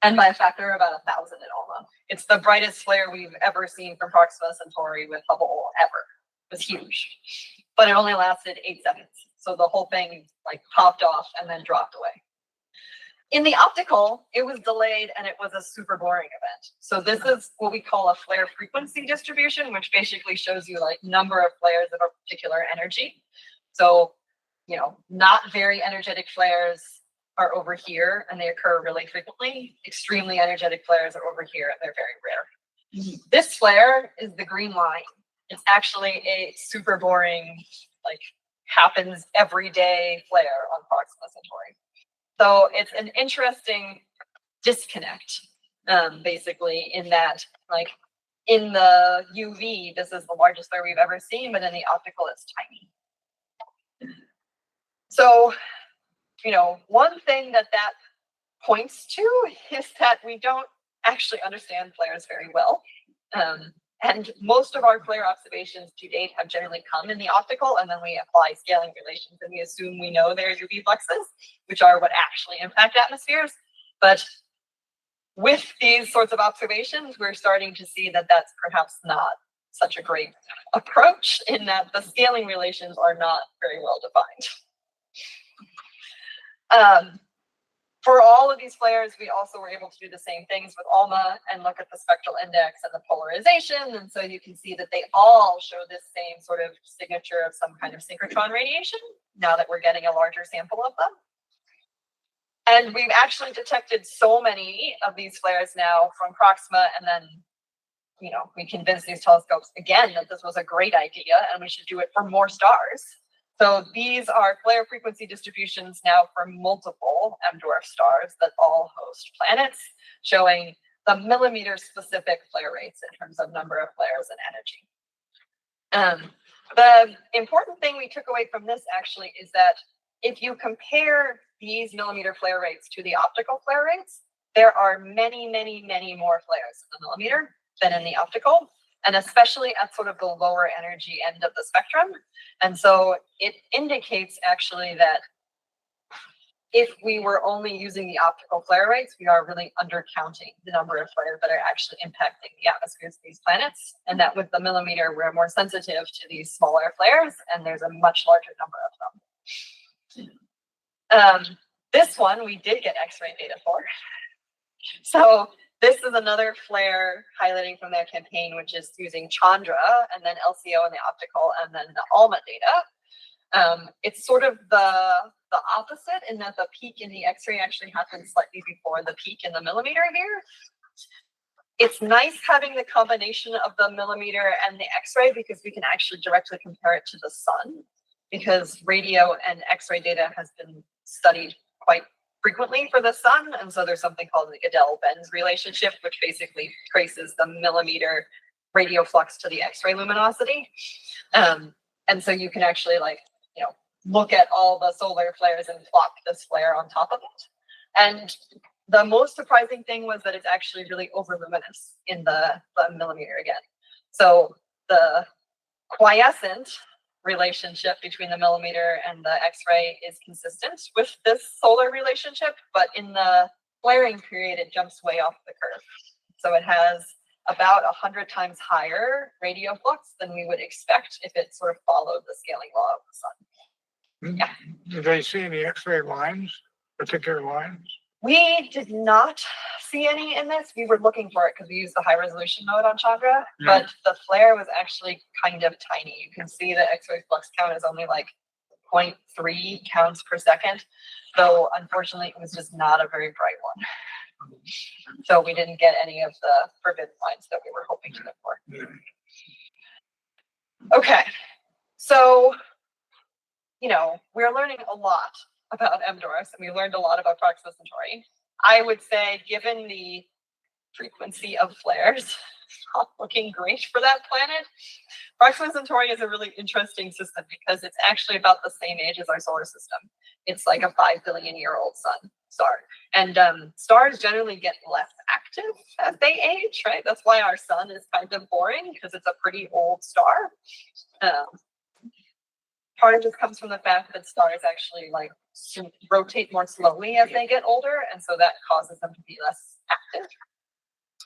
And by a factor of about 1,000 at ALMA. It's the brightest flare we've ever seen from Proxima Centauri with Hubble ever. It was huge. But it only lasted 8 seconds. So the whole thing like popped off and then dropped away. In the optical, it was delayed and it was a super boring event. So this is what we call a flare frequency distribution, which basically shows you like number of flares of a particular energy. So, you know, not very energetic flares are over here and they occur really frequently. Extremely energetic flares are over here and they're very rare. This flare is the green line. It's actually a super boring, like happens every day flare on Proxima Centauri. So it's an interesting disconnect, basically, in that, like, in the UV, this is the largest flare we've ever seen, but in the optical, it's tiny. So, you know, one thing that points to is that we don't actually understand flares very well. And most of our flare observations to date have generally come in the optical, and then we apply scaling relations and we assume we know their UV fluxes, which are what actually impact atmospheres. But with these sorts of observations, we're starting to see that that's perhaps not such a great approach, in that the scaling relations are not very well defined. For all of these flares, we also were able to do the same things with ALMA and look at the spectral index and the polarization. And so you can see that they all show this same sort of signature of some kind of synchrotron radiation, now that we're getting a larger sample of them. And we've actually detected so many of these flares now from Proxima, and then, you know, we convinced these telescopes again that this was a great idea and we should do it for more stars. So these are flare frequency distributions now for multiple M-dwarf stars that all host planets, showing the millimeter-specific flare rates in terms of number of flares and energy. The important thing we took away from this actually is that if you compare these millimeter flare rates to the optical flare rates, there are many, many, many more flares in the millimeter than in the optical, and especially at sort of the lower energy end of the spectrum. And so it indicates actually that if we were only using the optical flare rates, we are really undercounting the number of flares that are actually impacting the atmospheres of these planets. And that with the millimeter, we're more sensitive to these smaller flares, and there's a much larger number of them. This one we did get X-ray data for. So this is another flare highlighting from their campaign, which is using Chandra and then LCO in the optical and then the ALMA data. It's sort of the opposite in that the peak in the X-ray actually happens slightly before the peak in the millimeter here. It's nice having the combination of the millimeter and the X-ray because we can actually directly compare it to the sun, because radio and X-ray data has been studied quite frequently for the sun. And so there's something called the Gödel-Benz relationship, which basically traces the millimeter radio flux to the X-ray luminosity. And so you can actually, like, you know, look at all the solar flares and plot this flare on top of it. And the most surprising thing was that it's actually really overluminous in the millimeter again. So the quiescent relationship between the millimeter and the X-ray is consistent with this solar relationship, but in the flaring period, it jumps way off the curve. So it has about 100 times higher radio flux than we would expect if it sort of followed the scaling law of the sun. Yeah. Did they see any X-ray lines, particular lines? We did not see any in this. We were looking for it because we used the high resolution mode on Chandra, but the flare was actually kind of tiny. You can see the X-ray flux count is only like 0.3 counts per second. So unfortunately, it was just not a very bright one. So we didn't get any of the forbidden lines that we were hoping to look for. Okay, so, you know, we're learning a lot about M-dwarfs, and we learned a lot about Proxima Centauri. I would say, given the frequency of flares, not looking great for that planet. Proxima Centauri is a really interesting system because it's actually about the same age as our solar system. It's like a 5 billion year old star. And stars generally get less active as they age, right? That's why our sun is kind of boring, because it's a pretty old star. Part of this comes from the fact that stars actually like rotate more slowly as they get older, and so that causes them to be less active.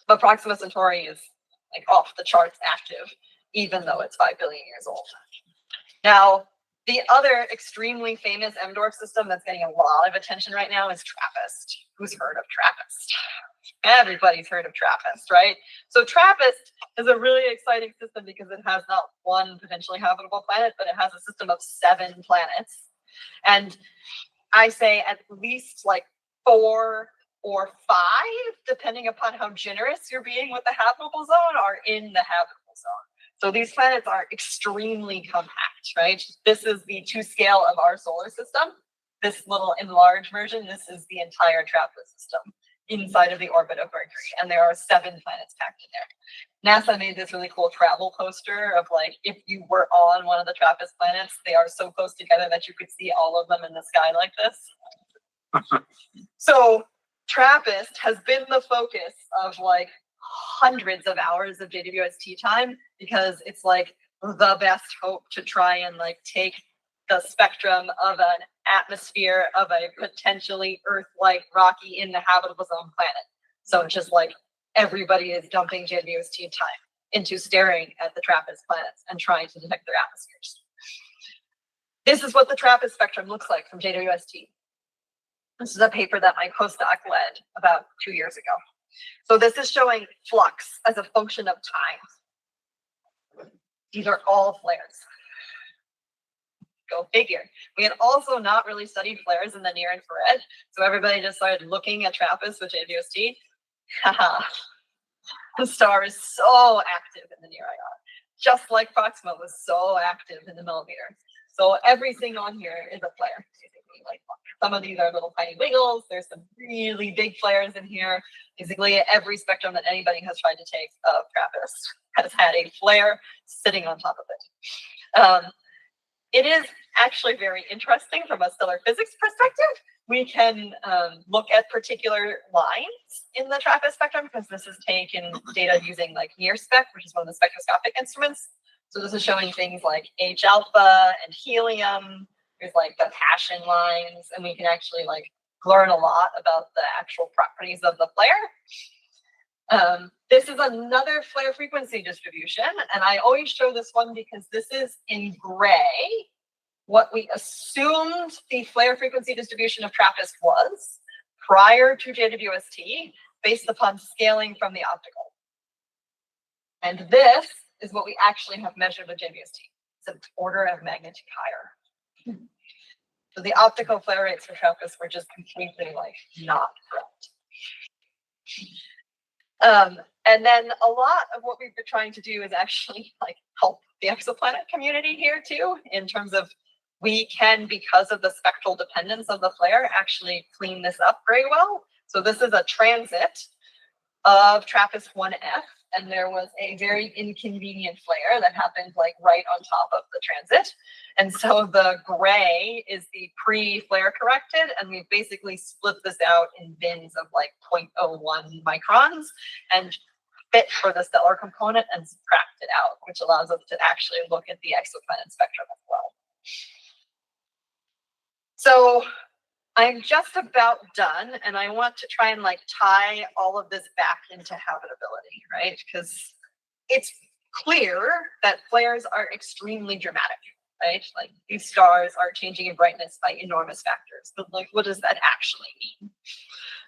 But Proxima Centauri is like off the charts active, even though it's 5 billion years old. Now, The other extremely famous M dwarf system that's getting a lot of attention right now is TRAPPIST. Who's heard of TRAPPIST? Everybody's heard of TRAPPIST, right? So TRAPPIST is a really exciting system because it has not one potentially habitable planet, but it has a system of 7 planets. And I say at least like 4 or 5, depending upon how generous you're being with the habitable zone, are in the habitable zone. So these planets are extremely compact, right? This is the 2 scale of our solar system. This little enlarged version, this is the entire TRAPPIST system inside of the orbit of Mercury. And there are 7 planets packed in there. NASA made this really cool travel poster of like, if you were on one of the TRAPPIST planets, they are so close together that you could see all of them in the sky like this. So TRAPPIST has been the focus of like hundreds of hours of JWST time because it's like the best hope to try and like take the spectrum of an atmosphere of a potentially Earth-like rocky in the habitable zone planet. So just like everybody is dumping JWST time into staring at the TRAPPIST planets and trying to detect their atmospheres. This is what the TRAPPIST spectrum looks like from JWST. This is a paper that my postdoc led about 2 years ago. So this is showing flux as a function of time. These are all flares. Go figure. We had also not really studied flares in the near infrared, so everybody just started looking at TRAPPIST with JWST. Haha. The star is so active in the near IR, just like Proxima was so active in the millimeter. So everything on here is a flare, basically. Like some of these are little tiny wiggles. There's some really big flares in here. Basically, every spectrum that anybody has tried to take of TRAPPIST has had a flare sitting on top of it. It is actually very interesting from a stellar physics perspective. We can look at particular lines in the TRAPPIST spectrum because this is taken data using like NIRSpec, which is one of the spectroscopic instruments. So this is showing things like H alpha and helium. There's like the Paschen lines, and we can actually like learn a lot about the actual properties of the flare. This is another flare frequency distribution, and I always show this one because this is in gray what we assumed the flare frequency distribution of TRAPPIST was prior to JWST based upon scaling from the optical. And this is what we actually have measured with JWST. It's an order of magnitude higher. So the optical flare rates for TRAPPIST were just completely like not correct. And then a lot of what we've been trying to do is actually like help the exoplanet community here too, in terms of we can, because of the spectral dependence of the flare, actually clean this up very well. So this is a transit of TRAPPIST-1F, and there was a very inconvenient flare that happened like right on top of the transit. And so the gray is the pre-flare corrected, and we've basically split this out in bins of like 0.01 microns and fit for the stellar component and subtract it out, which allows us to actually look at the exoplanet spectrum as well. So I'm just about done, and I want to try and like tie all of this back into habitability, right? Because it's clear that flares are extremely dramatic, right? Like these stars are changing in brightness by enormous factors, but like what does that actually mean?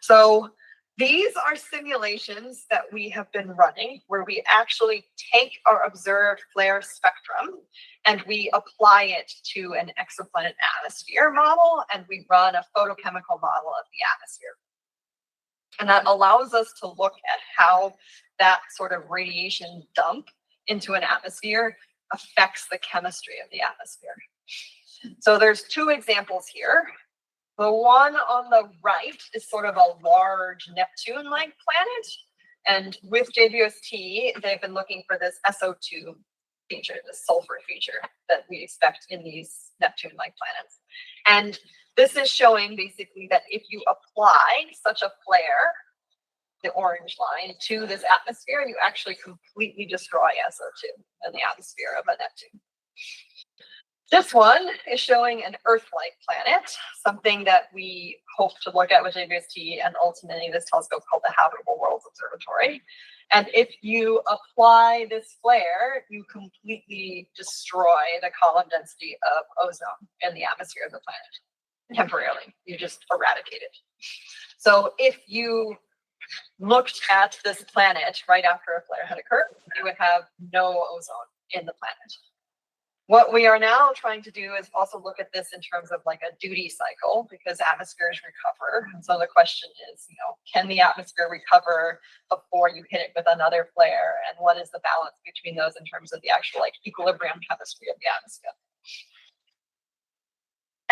So these are simulations that we have been running where we actually take our observed flare spectrum and we apply it to an exoplanet atmosphere model, and we run a photochemical model of the atmosphere. And that allows us to look at how that sort of radiation dump into an atmosphere affects the chemistry of the atmosphere. So there's 2 examples here. The one on the right is sort of a large Neptune-like planet. And with JWST, they've been looking for this SO2 feature, this sulfur feature that we expect in these Neptune-like planets. And this is showing basically that if you apply such a flare, the orange line, to this atmosphere, you actually completely destroy SO2 in the atmosphere of a Neptune. This one is showing an Earth-like planet, something that we hope to look at with JWST and ultimately this telescope called the Habitable Worlds Observatory. And if you apply this flare, you completely destroy the column density of ozone in the atmosphere of the planet temporarily. You just eradicate it. So if you looked at this planet right after a flare had occurred, you would have no ozone in the planet. What we are now trying to do is also look at this in terms of like a duty cycle, because atmospheres recover. And so the question is, can the atmosphere recover before you hit it with another flare? And what is the balance between those in terms of the actual like equilibrium chemistry of the atmosphere?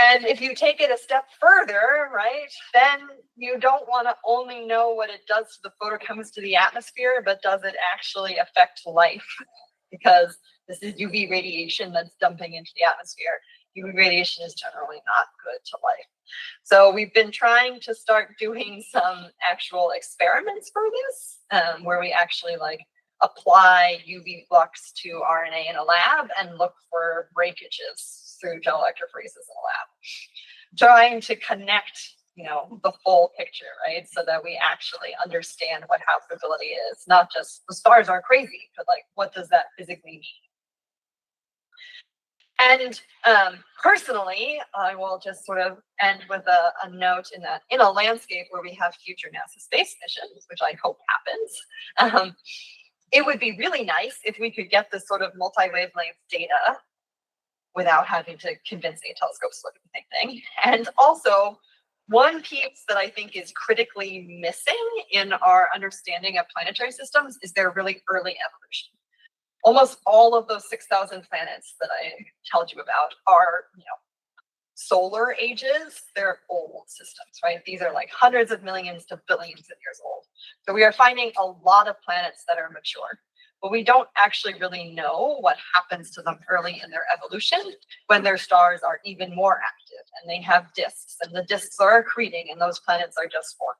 And if you take it a step further, right, then you don't want to only know what it does to the photochemistry of the atmosphere, but does it actually affect life? Because this is UV radiation that's dumping into the atmosphere. UV radiation is generally not good to life. So we've been trying to start doing some actual experiments for this, where we actually like apply UV flux to RNA in a lab and look for breakages through gel electrophoresis in a lab, trying to connect the full picture, right? So that we actually understand what habitability is, not just the stars are crazy, but like, what does that physically mean? And personally, I will just sort of end with a note in a landscape where we have future NASA space missions, which I hope happens. It would be really nice if we could get this sort of multi-wavelength data without having to convince the telescopes to look at the same thing. And also, one piece that I think is critically missing in our understanding of planetary systems is their really early evolution. Almost all of those 6,000 planets that I told you about are, solar ages. They're old systems, right? These are like hundreds of millions to billions of years old. So we are finding a lot of planets that are mature, but we don't actually really know what happens to them early in their evolution when their stars are even more active and they have disks, and the disks are accreting and those planets are just forming.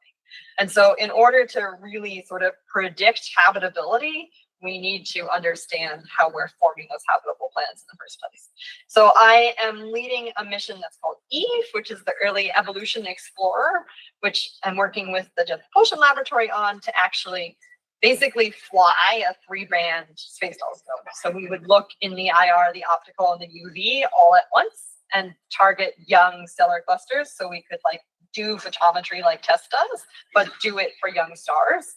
And so in order to really sort of predict habitability, we need to understand how we're forming those habitable planets in the first place. So I am leading a mission that's called EVE, which is the Early Evolution Explorer, which I'm working with the Jet Propulsion Laboratory on to actually basically fly a 3-band space telescope. So we would look in the IR, the optical, and the UV all at once and target young stellar clusters. So we could like do photometry like TESS does, but do it for young stars.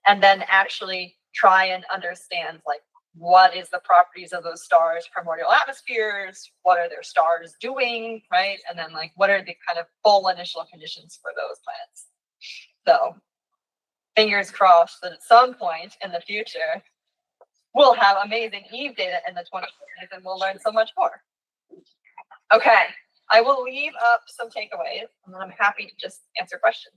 And then actually try and understand like what is the properties of those stars' primordial atmospheres, what are their stars doing, right? And then like what are the kind of full initial conditions for those planets. So fingers crossed that at some point in the future, we'll have amazing EVE data in the 2030s and we'll learn so much more. Okay, I will leave up some takeaways and then I'm happy to just answer questions.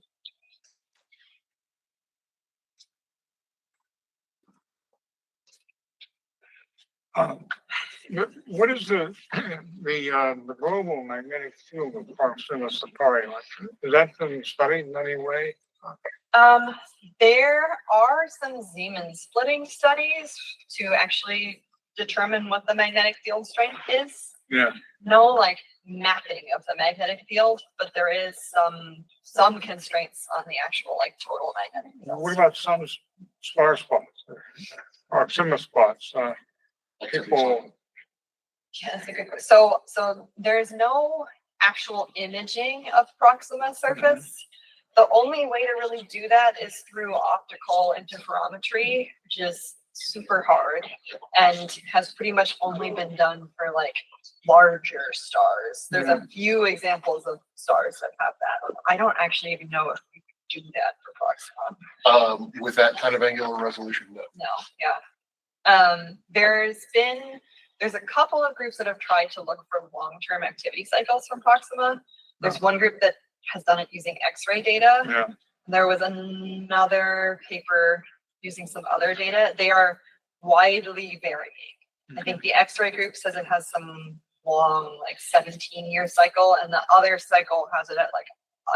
What is the global magnetic field of Proxima Centauri? Is that been studied in any way? There are some Zeeman splitting studies to actually determine what the magnetic field strength is. Yeah. No like mapping of the magnetic field, but there is some constraints on the actual like total magnetic field. What about some star spots, Proxima spots? People. Yeah, that's a good question. So there's no actual imaging of Proxima surface. The only way to really do that is through optical interferometry, which is super hard and has pretty much only been done for like larger stars. There's a few examples of stars that have that. I don't actually even know if we could do that for Proxima. With that kind of angular resolution, no. No, yeah. There's a couple of groups that have tried to look for long-term activity cycles from Proxima. There's one group that has done it using X-ray data. Yeah. There was another paper using some other data. They are widely varying. I think the X-ray group says it has some long, like 17-year cycle, and the other cycle has it at like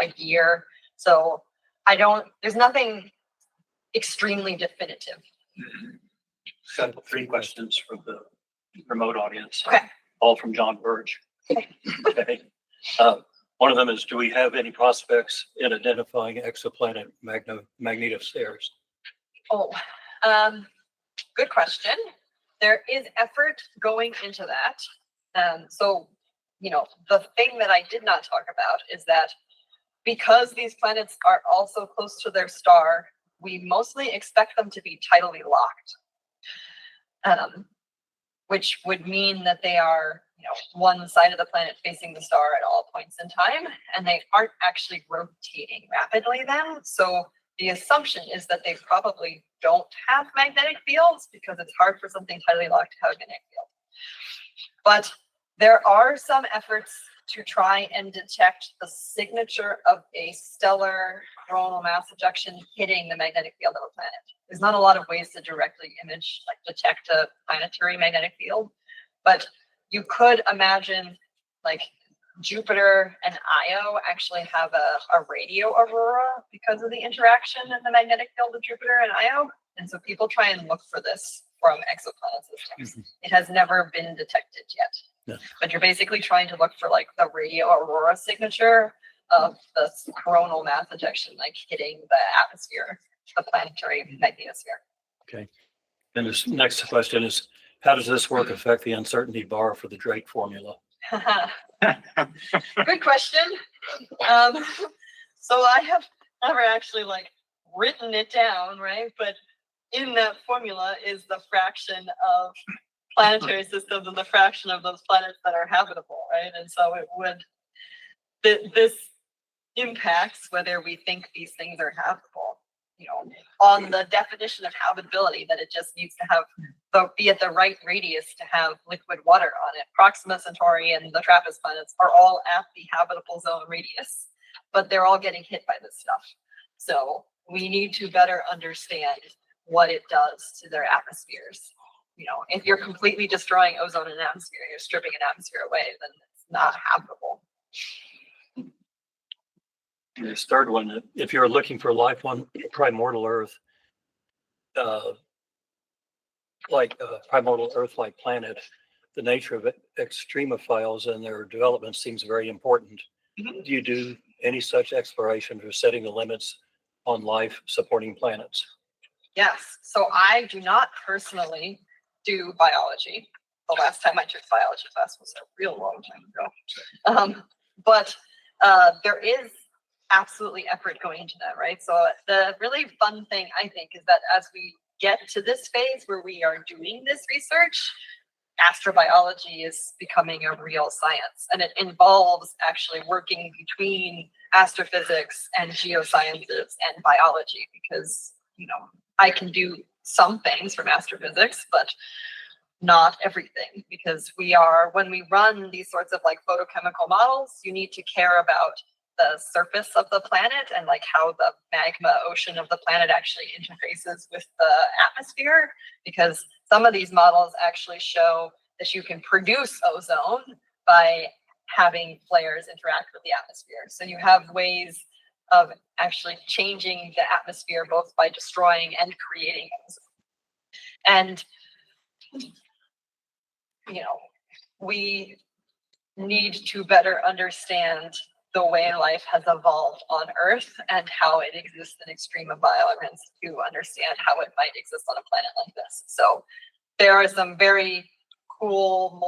a year. So there's nothing extremely definitive. Got 3 questions from the remote audience. Okay. all from John Burge. Okay. One of them is, do we have any prospects in identifying exoplanet magnetospheres? Oh, good question. There is effort going into that. So, the thing that I did not talk about is that because these planets are also close to their star, we mostly expect them to be tidally locked, which would mean that they are, one side of the planet facing the star at all points in time, and they aren't actually rotating rapidly then. So the assumption is that they probably don't have magnetic fields because it's hard for something tidally locked to have a magnetic field. But there are some efforts to try and detect the signature of a stellar coronal mass ejection hitting the magnetic field of a planet. There's not a lot of ways to directly detect a planetary magnetic field, but you could imagine Jupiter and Io actually have a radio aurora because of the interaction in the magnetic field of Jupiter and Io. And so people try and look for this from exoplanet systems. It has never been detected yet. Yeah. But you're basically trying to look for the radio aurora signature of the coronal mass ejection, hitting the atmosphere, the planetary magnetosphere. Okay. And this next question is, how does this work affect the uncertainty bar for the Drake formula? Good question. So I have never actually written it down, right? But in that formula is the fraction of planetary systems and the fraction of those planets that are habitable, right? And so it would, this impacts whether we think these things are habitable, on the definition of habitability, that it just needs to be at the right radius to have liquid water on it. Proxima Centauri and the TRAPPIST planets are all at the habitable zone radius, but they're all getting hit by this stuff. So we need to better understand what it does to their atmospheres. If you're completely destroying ozone in an atmosphere, you're stripping an atmosphere away, then it's not habitable. This third one, if you're looking for life on primordial Earth, primordial Earth-like planet, the nature of extremophiles and their development seems very important. Mhm. Do you do any such exploration for setting the limits on life supporting planets? Yes. So I do not personally do biology. The last time I took biology class was a real long time ago. But there is absolutely effort going into that, right? So the really fun thing, I think, is that as we get to this phase where we are doing this research, astrobiology is becoming a real science, and it involves actually working between astrophysics and geosciences and biology, because I can do some things from astrophysics, but not everything, because when we run these sorts of photochemical models, you need to care about the surface of the planet and how the magma ocean of the planet actually interfaces with the atmosphere, because some of these models actually show that you can produce ozone by having flares interact with the atmosphere. So you have ways of actually changing the atmosphere both by destroying and creating ozone. And we need to better understand the way life has evolved on Earth and how it exists in extreme environments to understand how it might exist on a planet like this. So there are some very cool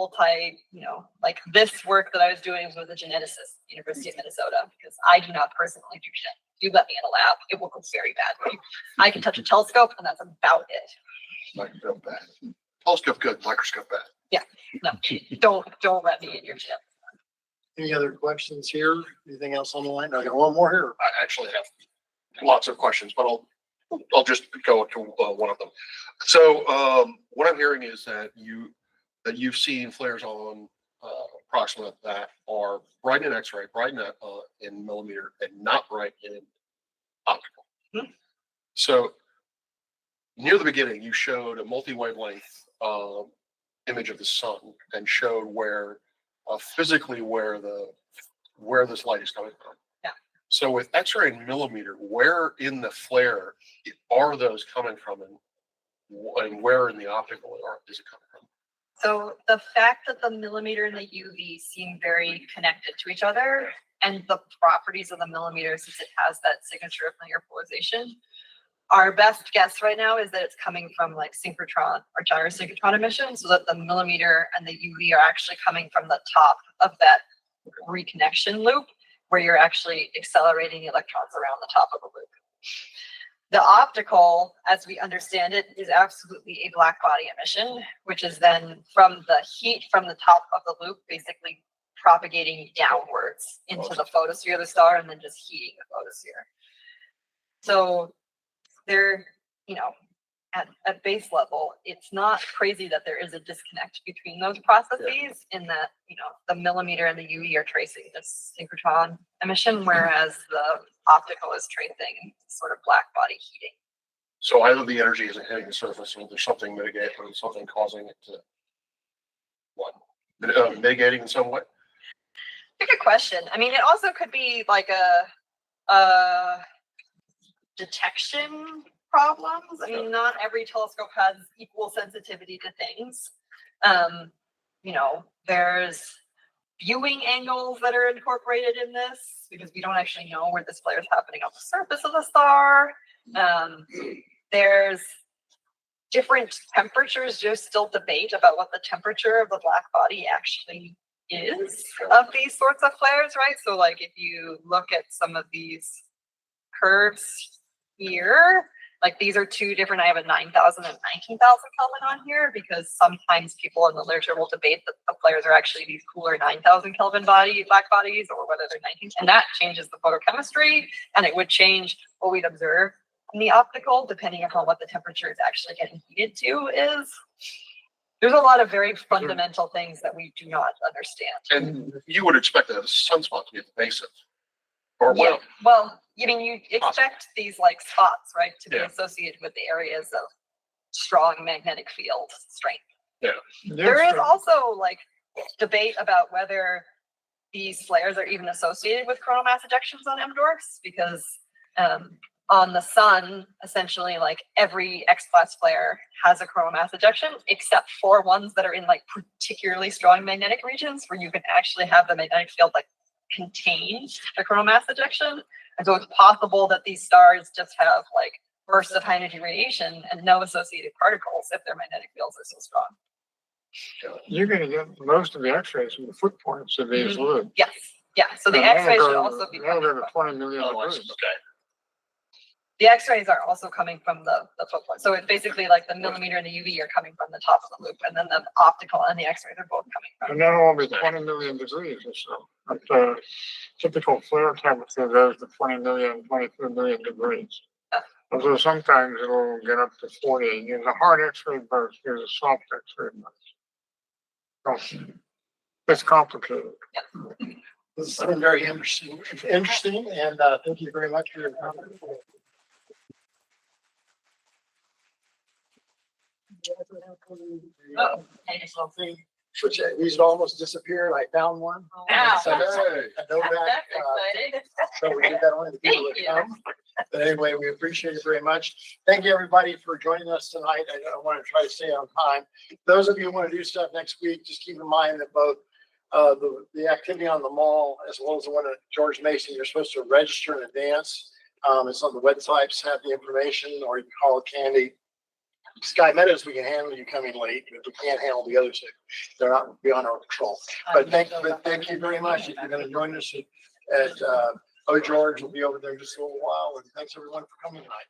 this work that I was doing with a geneticist at the University of Minnesota, because I do not personally do shit. If you let me in a lab, it will go very badly. I can touch a telescope and that's about it. Microscope bad. Telescope good, microscope bad. No, don't let me in your ship. Any other questions here? Anything else on the line? I got one more here. I actually have lots of questions, but I'll just go to one of them. So what I'm hearing is that you've seen flares on Proxima that are bright in X-ray, bright in millimeter, and not bright in optical. Hmm. So near the beginning, you showed a multi-wavelength image of the sun and showed where physically where this light is coming from. Yeah. So with X-ray and millimeter, where in the flare are those coming from, and where in the optical is it coming from? So the fact that the millimeter and the UV seem very connected to each other, and the properties of the millimeter, since it has that signature of linear polarization, our best guess right now is that it's coming from like synchrotron or gyrosynchrotron emission, so that the millimeter and the UV are actually coming from the top of that reconnection loop, where you're actually accelerating electrons around the top of the loop. The optical, as we understand it, is absolutely a black body emission, which is then from the heat from the top of the loop, basically propagating downwards into the photosphere of the star and then just heating the photosphere. So they're, at base level, it's not crazy that there is a disconnect between those processes in that, the millimeter and the UV are tracing this synchrotron emission, whereas the optical is tracing sort of black body heating. So either the energy isn't hitting the surface, or there's something mitigating, or something causing it to mitigating in some way. Good question. I mean, it also could be like a detection problems. I mean, not every telescope has equal sensitivity to things. There's viewing angles that are incorporated in this because we don't actually know where this flare is happening on the surface of the star. There's different temperatures. There's still debate about what the temperature of the black body actually is of these sorts of flares, right? So like if you look at some of these curves here, like these are two different, I have a 9,000 and 19,000 Kelvin on here because sometimes people in the literature will debate that the flares are actually these cooler 9,000 Kelvin black bodies or whether they're 19. And that changes the photochemistry, and it would change what we'd observe in the optical depending upon what the temperature is actually getting heated to is. There's a lot of very fundamental things that we do not understand. And you would expect that a sunspot to be at the base of, or Yeah. Well, I mean, you expect these like spots, right, to be associated with the areas of strong magnetic field strength. There is also like debate about whether these flares are even associated with coronal mass ejections on M dwarfs, because on the sun, essentially, like every X-class flare has a coronal mass ejection, except for ones that are in like particularly strong magnetic regions where you can actually have the magnetic field like contain the coronal mass ejection. And so it's possible that these stars just have like bursts of high energy radiation and no associated particles if their magnetic fields are so strong. You're gonna get most of the X-rays from the foot points of these loops. Yes. Yeah. So the X-rays should also be They'll coming go to from, 20 million degrees. the X-rays are also coming from the foot point. So it's basically like the millimeter and the UV are coming from the top of the loop, and then the optical and the X-rays are both coming from. And that'll all be 20 million degrees or so. But the typical flare temperature goes to 20 million, 22 million degrees. Although sometimes it'll get up to 40. There's a hard X-ray burst, there's a soft X-ray burst. So it's complicated. This has been very interesting, and thank you very much for your comment. Oh, Something which these almost disappeared. I found one. Wow. So, I know that. That's exciting. So we did that only the people that come. But anyway, we appreciate it very much. Thank you, everybody, for joining us tonight. I want to try to stay on time. Those of you who want to do stuff next week, just keep in mind that both the activity on the mall as well as the one at George Mason, you're supposed to register in advance. It's on the websites, have the information, or you can call Candy. Sky Meadows, we can handle you coming late, but we can't handle the other two. They're not beyond our control. But thank you very much. If you're going to join us at George will be over there in just a little while. And thanks everyone for coming tonight.